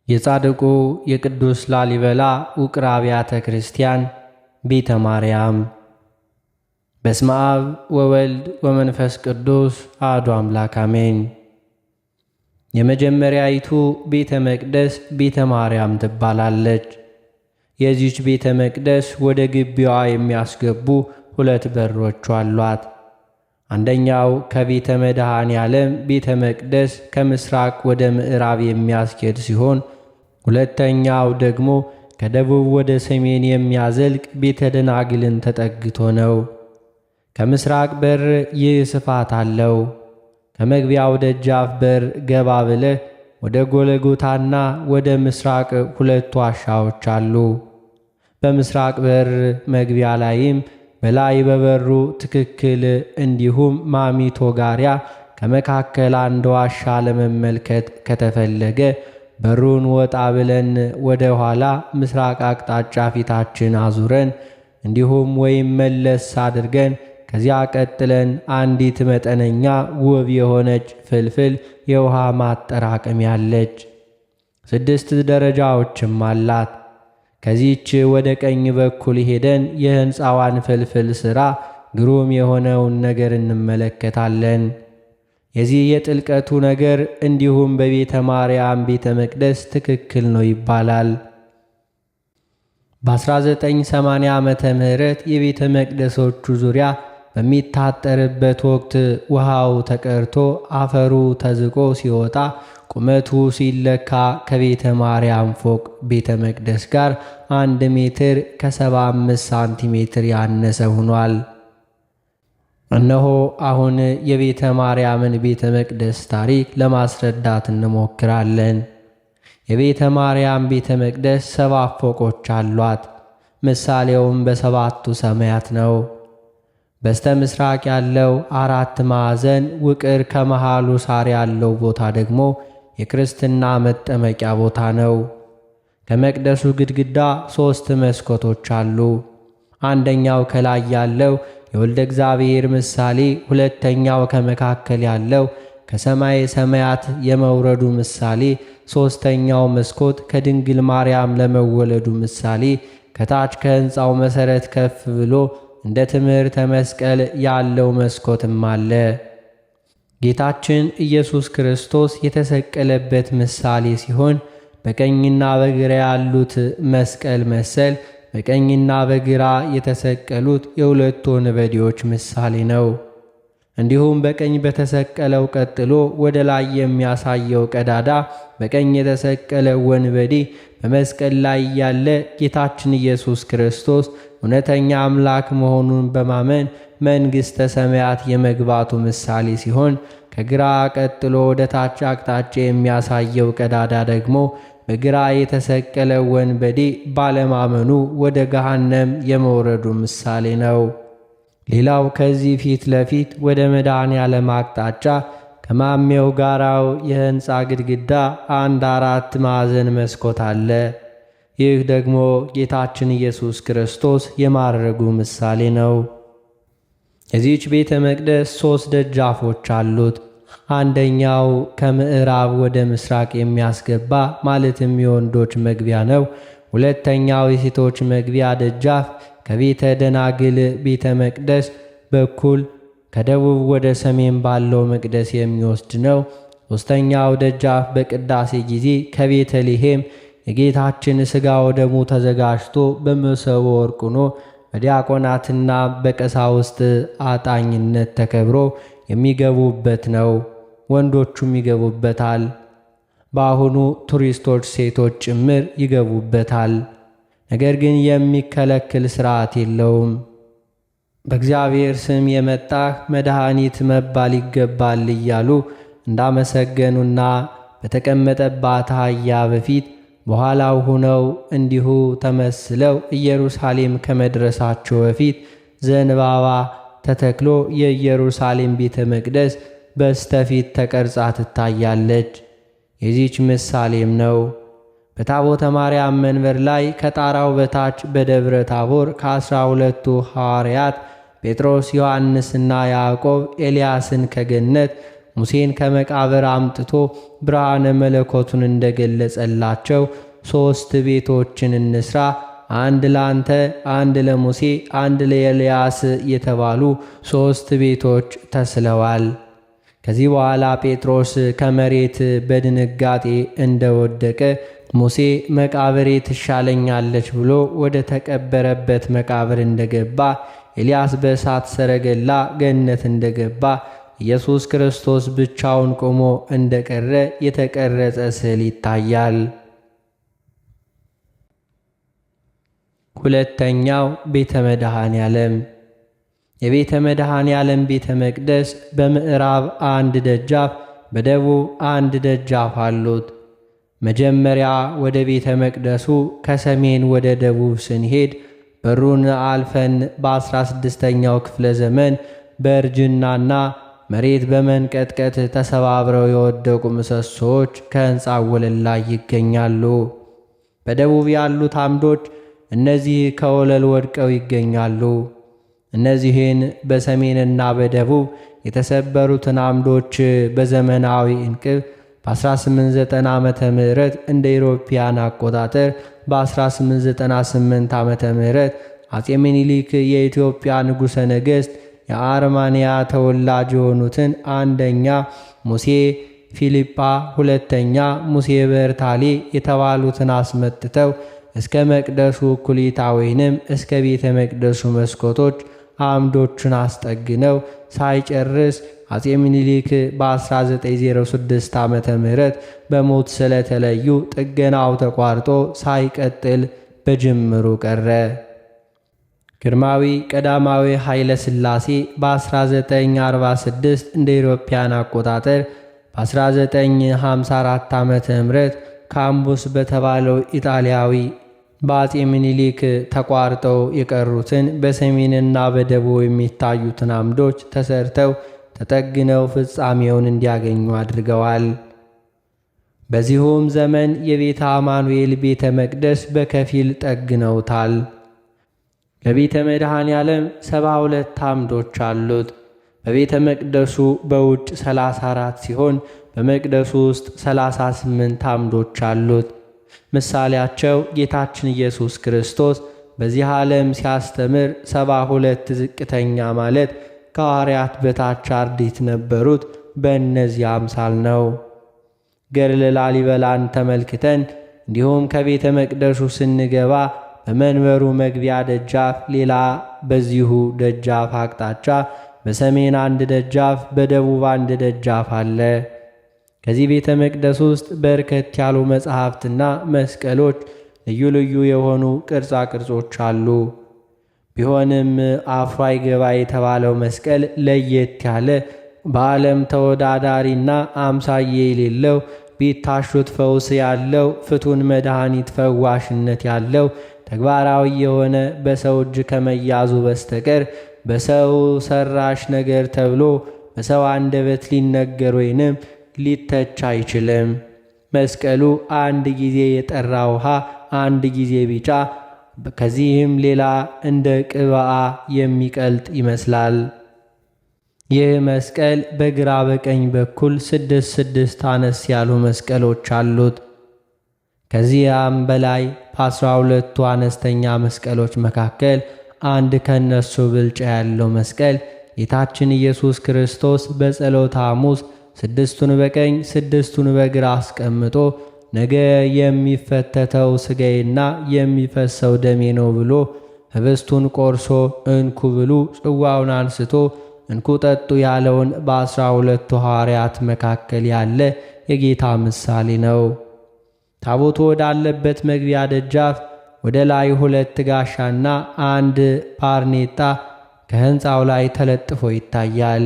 የጻድቁ የቅዱስ ላሊበላ ውቅር አብያተ ክርስቲያን ቤተ ማርያም። በስመ አብ ወወልድ ወመንፈስ ቅዱስ አሐዱ አምላክ አሜን። የመጀመሪያይቱ ቤተ መቅደስ ቤተ ማርያም ትባላለች። የዚች ቤተ መቅደስ ወደ ግቢዋ የሚያስገቡ ሁለት በሮች አሏት። አንደኛው ከቤተ መድኃኔ ዓለም ቤተ መቅደስ ከምስራቅ ወደ ምዕራብ የሚያስኬድ ሲሆን ሁለተኛው ደግሞ ከደቡብ ወደ ሰሜን የሚያዘልቅ ቤተ ደናግልን ተጠግቶ ነው። ከምስራቅ በር ይህ ስፋት አለው። ከመግቢያው ደጃፍ በር ገባ ብለህ ወደ ጎለጎታና ወደ ምስራቅ ሁለት ዋሻዎች አሉ። በምስራቅ በር መግቢያ ላይም በላይ በበሩ ትክክል እንዲሁም ማሚቶ ጋሪያ ከመካከል አንድ ዋሻ ለመመልከት ከተፈለገ በሩን ወጣ ብለን ወደ ኋላ ምስራቅ አቅጣጫ ፊታችን አዙረን እንዲሁም ወይም መለስ አድርገን ከዚያ ቀጥለን አንዲት መጠነኛ ውብ የሆነች ፍልፍል የውሃ ማጠራቀሚያ አለች። 6 ደረጃዎችም አላት። ከዚህች ወደ ቀኝ በኩል ሄደን የሕንፃዋን ፍልፍል ሥራ ግሩም የሆነውን ነገር እንመለከታለን። የዚህ የጥልቀቱ ነገር እንዲሁም በቤተ ማርያም ቤተ መቅደስ ትክክል ነው ይባላል። በ1980 ዓመተ ምህረት የቤተ መቅደሶቹ ዙሪያ በሚታጠርበት ወቅት ውሃው ተቀርቶ አፈሩ ተዝቆ ሲወጣ ቁመቱ ሲለካ ከቤተ ማርያም ፎቅ ቤተ መቅደስ ጋር 1 ሜትር ከ75 ሳንቲሜትር ያነሰ ሆኗል። እነሆ አሁን የቤተ ማርያምን ቤተ መቅደስ ታሪክ ለማስረዳት እንሞክራለን። የቤተ ማርያም ቤተ መቅደስ 7 ፎቆች አሏት። ምሳሌውም በሰባቱ ሰማያት ነው። በስተ ምስራቅ ያለው 4 ማዕዘን ውቅር ከመሃሉ ሳር ያለው ቦታ ደግሞ የክርስትና መጠመቂያ ቦታ ነው። ከመቅደሱ ግድግዳ 3 መስኮቶች አሉ። አንደኛው ከላይ ያለው የወልደ እግዚአብሔር ምሳሌ፣ ሁለተኛው ከመካከል ያለው ከሰማይ ሰማያት የመውረዱ ምሳሌ፣ ሦስተኛው መስኮት ከድንግል ማርያም ለመወለዱ ምሳሌ፣ ከታች ከሕንፃው መሠረት ከፍ ብሎ እንደ ትምህርተ መስቀል ያለው መስኮትም አለ። ጌታችን ኢየሱስ ክርስቶስ የተሰቀለበት ምሳሌ ሲሆን በቀኝና በግራ ያሉት መስቀል መሰል፣ በቀኝና በግራ የተሰቀሉት የሁለቱ ወንበዴዎች ምሳሌ ነው። እንዲሁም በቀኝ በተሰቀለው ቀጥሎ ወደ ላይ የሚያሳየው ቀዳዳ በቀኝ የተሰቀለው ወንበዴ በመስቀል ላይ ያለ ጌታችን ኢየሱስ ክርስቶስ እውነተኛ አምላክ መሆኑን በማመን መንግሥተ ሰማያት የመግባቱ ምሳሌ ሲሆን ከግራ ቀጥሎ ወደ ታች አቅጣጫ የሚያሳየው ቀዳዳ ደግሞ በግራ የተሰቀለው ወንበዴ ባለማመኑ ወደ ገሃነም የመውረዱ ምሳሌ ነው። ሌላው ከዚህ ፊት ለፊት ወደ መድኃኔ ዓለም አቅጣጫ ከማሜው ጋራው የሕንፃ ግድግዳ 1 4 ማዕዘን መስኮት አለ። ይህ ደግሞ ጌታችን ኢየሱስ ክርስቶስ የማዕረጉ ምሳሌ ነው። የዚህች ቤተ መቅደስ 3 ደጃፎች አሉት። አንደኛው ከምዕራብ ወደ ምስራቅ የሚያስገባ ማለትም የወንዶች መግቢያ ነው። ሁለተኛው የሴቶች መግቢያ ደጃፍ ከቤተ ደናግል ቤተ መቅደስ በኩል ከደቡብ ወደ ሰሜን ባለው መቅደስ የሚወስድ ነው። ሦስተኛው ደጃፍ በቅዳሴ ጊዜ ከቤተልሔም የጌታችን ሥጋ ወደሙ ተዘጋጅቶ በመሶበ ወርቅ ሆኖ በዲያቆናትና በቀሳውስት አጣኝነት ተከብሮ የሚገቡበት ነው። ወንዶቹም ይገቡበታል። በአሁኑ ቱሪስቶች ሴቶች ጭምር ይገቡበታል። ነገር ግን የሚከለክል ሥርዓት የለውም። በእግዚአብሔር ስም የመጣህ መድኃኒት መባል ይገባል እያሉ እንዳመሰገኑና በተቀመጠባት አህያ በፊት በኋላው ሆነው እንዲሁ ተመስለው ኢየሩሳሌም ከመድረሳቸው በፊት ዘንባባ ተተክሎ የኢየሩሳሌም ቤተ መቅደስ በስተፊት ተቀርጻ ትታያለች። የዚች ምሳሌም ነው። በታቦተ ማርያም መንበር ላይ ከጣራው በታች በደብረ ታቦር ከ12ቱ ሐዋርያት ጴጥሮስ፣ ዮሐንስና ያዕቆብ ኤልያስን ከገነት ሙሴን ከመቃብር አምጥቶ ብርሃነ መለኮቱን እንደገለጸላቸው 3 ቤቶችን እንስራ፣ አንድ ላንተ፣ አንድ ለሙሴ፣ አንድ ለኤልያስ የተባሉ 3 ቤቶች ተስለዋል። ከዚህ በኋላ ጴጥሮስ ከመሬት በድንጋጤ እንደወደቀ ሙሴ መቃብሬ ትሻለኛለች ብሎ ወደ ተቀበረበት መቃብር እንደገባ፣ ኤልያስ በእሳት ሰረገላ ገነት እንደገባ፣ ኢየሱስ ክርስቶስ ብቻውን ቆሞ እንደቀረ የተቀረጸ ስዕል ይታያል። ሁለተኛው ቤተ መድኃኔ ዓለም። የቤተ መድኃኔ ዓለም ቤተ መቅደስ በምዕራብ 1 ደጃፍ፣ በደቡብ 1 ደጃፍ አሉት። መጀመሪያ ወደ ቤተ መቅደሱ ከሰሜን ወደ ደቡብ ስንሄድ በሩን አልፈን በ16ኛው ክፍለ ዘመን በእርጅናና መሬት በመንቀጥቀጥ ተሰባብረው የወደቁ ምሰሶዎች ከሕንፃው ወለል ላይ ይገኛሉ። በደቡብ ያሉት አምዶች እነዚህ ከወለል ወድቀው ይገኛሉ። እነዚህን በሰሜንና በደቡብ የተሰበሩትን አምዶች በዘመናዊ እንቅብ በ1890 ዓመተ ምህረት እንደ ኢሮፒያን አቆጣጠር በ1898 ዓመተ ምህረት አጼ ምኒልክ የኢትዮጵያ ንጉሠ ነገሥት የአርማንያ ተወላጅ የሆኑትን አንደኛ ሙሴ ፊሊጳ፣ ሁለተኛ ሙሴ በርታሌ የተባሉትን አስመጥተው እስከ መቅደሱ እኩሌታ ወይንም እስከ ቤተ መቅደሱ መስኮቶች አምዶቹን አስጠግነው ሳይጨርስ አጼ ምኒልክ በ1906 ዓመተ ምህረት በሞት ስለተለዩ ጥገናው ተቋርጦ ሳይቀጥል በጅምሩ ቀረ። ግርማዊ ቀዳማዊ ኃይለ ሥላሴ በ1946 እንደ ኢሮፓያን አቆጣጠር በ1954 ዓመተ ምህረት ካምቡስ በተባለው ኢጣሊያዊ በአጼ ምኒልክ ተቋርጠው የቀሩትን በሰሜንና በደቡብ የሚታዩትን አምዶች ተሰርተው ተጠግነው ፍጻሜውን እንዲያገኙ አድርገዋል። በዚሁም ዘመን የቤተ አማኑኤል ቤተ መቅደስ በከፊል ጠግነውታል። ለቤተ መድኃኔ ዓለም 72 አምዶች አሉት። በቤተ መቅደሱ በውጭ 34 ሲሆን በመቅደሱ ውስጥ 38 አምዶች አሉት። ምሳሌያቸው ጌታችን ኢየሱስ ክርስቶስ በዚህ ዓለም ሲያስተምር 72 ዝቅተኛ ማለት ከሐዋርያት በታች አርድእት ነበሩት። በእነዚህ አምሳል ነው። ገድለ ላሊበላን ተመልክተን እንዲሁም ከቤተ መቅደሱ ስንገባ በመንበሩ መግቢያ ደጃፍ ሌላ በዚሁ ደጃፍ አቅጣጫ በሰሜን 1 ደጃፍ በደቡብ 1 ደጃፍ አለ። ከዚህ ቤተ መቅደስ ውስጥ በርከት ያሉ መጻሕፍትና መስቀሎች፣ ልዩ ልዩ የሆኑ ቅርጻ ቅርጾች አሉ። ቢሆንም አፍሮ አይገባ የተባለው መስቀል ለየት ያለ በዓለም ተወዳዳሪና አምሳዬ የሌለው ቢታሹት ፈውስ ያለው ፍቱን መድኃኒት ፈዋሽነት ያለው ተግባራዊ የሆነ በሰው እጅ ከመያዙ በስተቀር በሰው ሰራሽ ነገር ተብሎ በሰው አንደበት ሊነገር ወይንም ሊተች አይችልም። መስቀሉ አንድ ጊዜ የጠራ ውሃ፣ አንድ ጊዜ ቢጫ፣ ከዚህም ሌላ እንደ ቅብአ የሚቀልጥ ይመስላል። ይህ መስቀል በግራ በቀኝ በኩል 6 አነስ ያሉ መስቀሎች አሉት። ከዚያም በላይ በ12ቱ አነስተኛ መስቀሎች መካከል አንድ ከነሱ ብልጫ ያለው መስቀል ጌታችን ኢየሱስ ክርስቶስ በጸሎተ ሐሙስ 6ቱን በቀኝ 6ቱን በግራ አስቀምጦ ነገ የሚፈተተው ሥጋዬና የሚፈሰው ደሜ ነው ብሎ ኅብስቱን ቆርሶ እንኩ ብሉ፣ ጽዋውን አንስቶ እንኩ ጠጡ ያለውን በ12ቱ ሐዋርያት መካከል ያለ የጌታ ምሳሌ ነው። ታቦቱ ወዳለበት መግቢያ ደጃፍ ወደ ላይ 2 ጋሻና 1 ባርኔጣ ከሕንፃው ላይ ተለጥፎ ይታያል።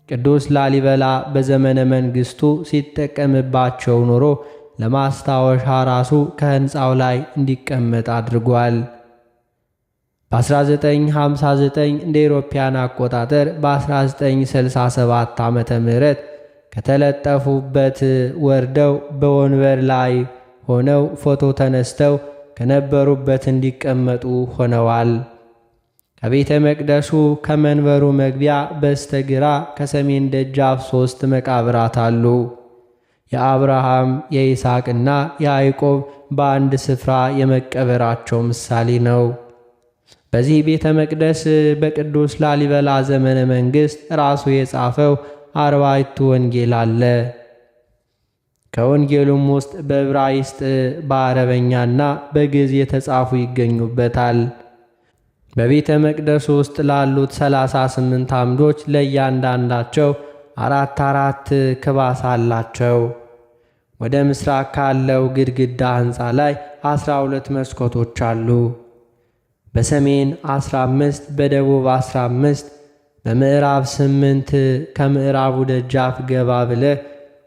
ቅዱስ ላሊበላ በዘመነ መንግሥቱ ሲጠቀምባቸው ኖሮ ለማስታወሻ ራሱ ከሕንፃው ላይ እንዲቀመጥ አድርጓል። በ1959 እንደ ኢሮፓያን አቆጣጠር በ1967 ዓመተ ምህረት ከተለጠፉበት ወርደው በወንበር ላይ ሆነው ፎቶ ተነስተው ከነበሩበት እንዲቀመጡ ሆነዋል። ከቤተ መቅደሱ ከመንበሩ መግቢያ በስተግራ ከሰሜን ደጃፍ 3 መቃብራት አሉ። የአብርሃም የይስሐቅና የያዕቆብ በአንድ ስፍራ የመቀበራቸው ምሳሌ ነው። በዚህ ቤተ መቅደስ በቅዱስ ላሊበላ ዘመነ መንግሥት ራሱ የጻፈው 40ቱ ወንጌል አለ። ከወንጌሉም ውስጥ በዕብራይስጥ በአረበኛና በግዕዝ የተጻፉ ይገኙበታል። በቤተ መቅደሱ ውስጥ ላሉት 38 አምዶች ለእያንዳንዳቸው 4 ክባስ አላቸው። ወደ ምስራቅ ካለው ግድግዳ ሕንፃ ላይ 12 መስኮቶች አሉ። በሰሜን 15፣ በደቡብ 15፣ በምዕራብ 8። ከምዕራቡ ደጃፍ ገባ ብለ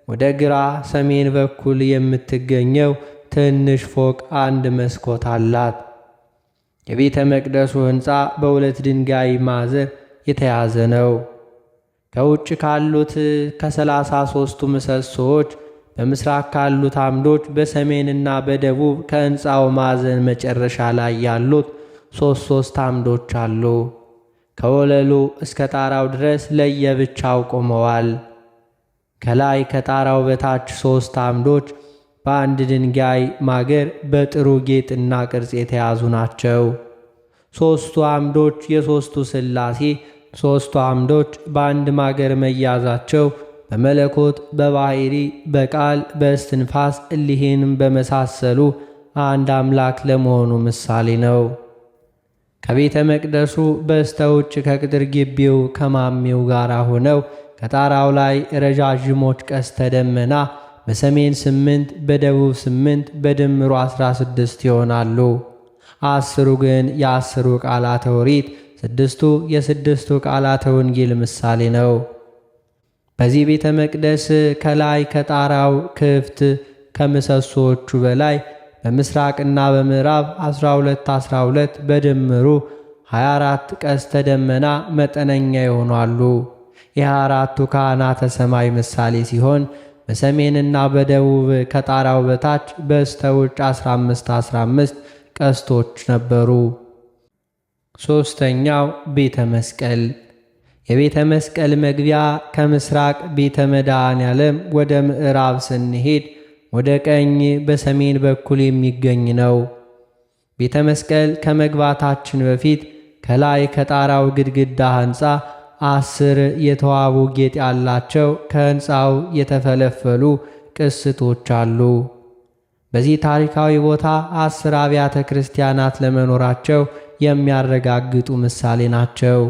ወደ ግራ ሰሜን በኩል የምትገኘው ትንሽ ፎቅ 1 መስኮት አላት። የቤተ መቅደሱ ሕንፃ በ2 ድንጋይ ማዕዘን የተያዘ ነው። ከውጭ ካሉት ከ33ቱ ምሰሶዎች በምስራቅ ካሉት አምዶች በሰሜንና በደቡብ ከሕንፃው ማዕዘን መጨረሻ ላይ ያሉት 3 አምዶች አሉ። ከወለሉ እስከ ጣራው ድረስ ለየብቻው ቆመዋል። ከላይ ከጣራው በታች 3 አምዶች በአንድ ድንጋይ ማገር በጥሩ ጌጥና ቅርጽ የተያዙ ናቸው። 3ቱ አምዶች የ3ቱ ሥላሴ 3ቱ አምዶች በአንድ ማገር መያዛቸው በመለኮት በባሕሪ በቃል በእስትንፋስ እሊህንም በመሳሰሉ አንድ አምላክ ለመሆኑ ምሳሌ ነው። ከቤተ መቅደሱ በስተ ውጭ ከቅጥር ግቢው ከማሜው ጋር ሆነው ከጣራው ላይ ረዣዥሞች ቀስተ ደመና በሰሜን 8 በደቡብ 8 በድምሩ 16 ይሆናሉ። 10 ግን የ10 ቃላተ ኦሪት፣ 6ቱ የ6ቱ ቃላተ ወንጌል ምሳሌ ነው። በዚህ ቤተ መቅደስ ከላይ ከጣራው ክፍት ከምሰሶቹ በላይ በምስራቅና በምዕራብ 12 በድምሩ 24 ቀስተ ደመና መጠነኛ ይሆናሉ። የ24ቱ ካህናተ ሰማይ ምሳሌ ሲሆን በሰሜንና በደቡብ ከጣራው በታች በስተ ውጭ 15 ቀስቶች ነበሩ። 3ኛው ቤተ መስቀል። የቤተ መስቀል መግቢያ ከምስራቅ ቤተ መድኃኔዓለም ወደ ምዕራብ ስንሄድ ወደ ቀኝ በሰሜን በኩል የሚገኝ ነው። ቤተ መስቀል ከመግባታችን በፊት ከላይ ከጣራው ግድግዳ ሕንፃ 10 የተዋቡ ጌጥ ያላቸው ከሕንፃው የተፈለፈሉ ቅስቶች አሉ። በዚህ ታሪካዊ ቦታ 10 አብያተ ክርስቲያናት ለመኖራቸው የሚያረጋግጡ ምሳሌ ናቸው።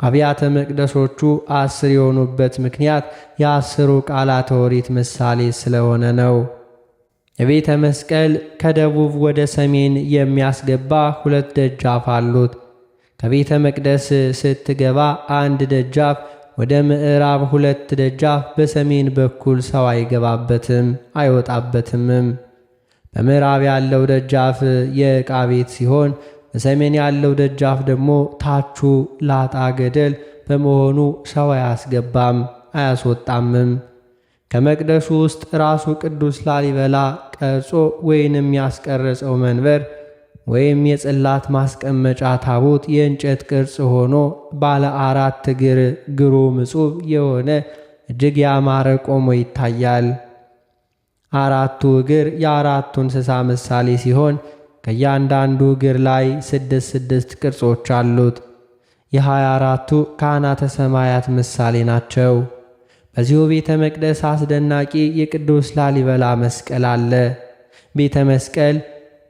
አብያተ መቅደሶቹ 10 የሆኑበት ምክንያት የ10ሩ ቃላተ ኦሪት ምሳሌ ስለሆነ ነው። የቤተ መስቀል ከደቡብ ወደ ሰሜን የሚያስገባ 2 ደጃፍ አሉት። ከቤተ መቅደስ ስትገባ 1 ደጃፍ፣ ወደ ምዕራብ 2 ደጃፍ፣ በሰሜን በኩል ሰው አይገባበትም አይወጣበትምም። በምዕራብ ያለው ደጃፍ የዕቃ ቤት ሲሆን በሰሜን ያለው ደጃፍ ደግሞ ታቹ ላጣ ገደል በመሆኑ ሰው አያስገባም አያስወጣምም። ከመቅደሱ ውስጥ ራሱ ቅዱስ ላሊበላ ቀርጾ ወይንም ያስቀረጸው መንበር ወይም የጽላት ማስቀመጫ ታቦት የእንጨት ቅርጽ ሆኖ ባለ 4 እግር ግሩም ዕጹብ የሆነ እጅግ ያማረ ቆሞ ይታያል። 4ቱ እግር የ4ቱ እንስሳ ምሳሌ ሲሆን ከእያንዳንዱ እግር ላይ 6 ቅርጾች አሉት። የ24ቱ ካህናተ ሰማያት ምሳሌ ናቸው። በዚሁ ቤተ መቅደስ አስደናቂ የቅዱስ ላሊበላ መስቀል አለ። ቤተ መስቀል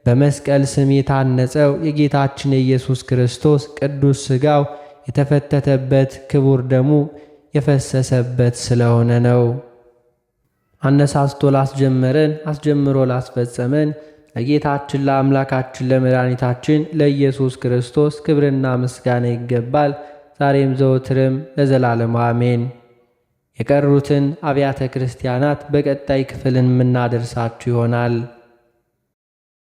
በመስቀል ስም የታነጸው የጌታችን የኢየሱስ ክርስቶስ ቅዱስ ሥጋው የተፈተተበት ክቡር ደሙ የፈሰሰበት ስለሆነ ነው። አነሳስቶ ላስጀመረን አስጀምሮ ላስፈጸመን ለጌታችን ለአምላካችን ለመድኃኒታችን ለኢየሱስ ክርስቶስ ክብርና ምስጋና ይገባል፣ ዛሬም ዘወትርም ለዘላለሙ አሜን። የቀሩትን አብያተ ክርስቲያናት በቀጣይ ክፍልን የምናደርሳችሁ ይሆናል።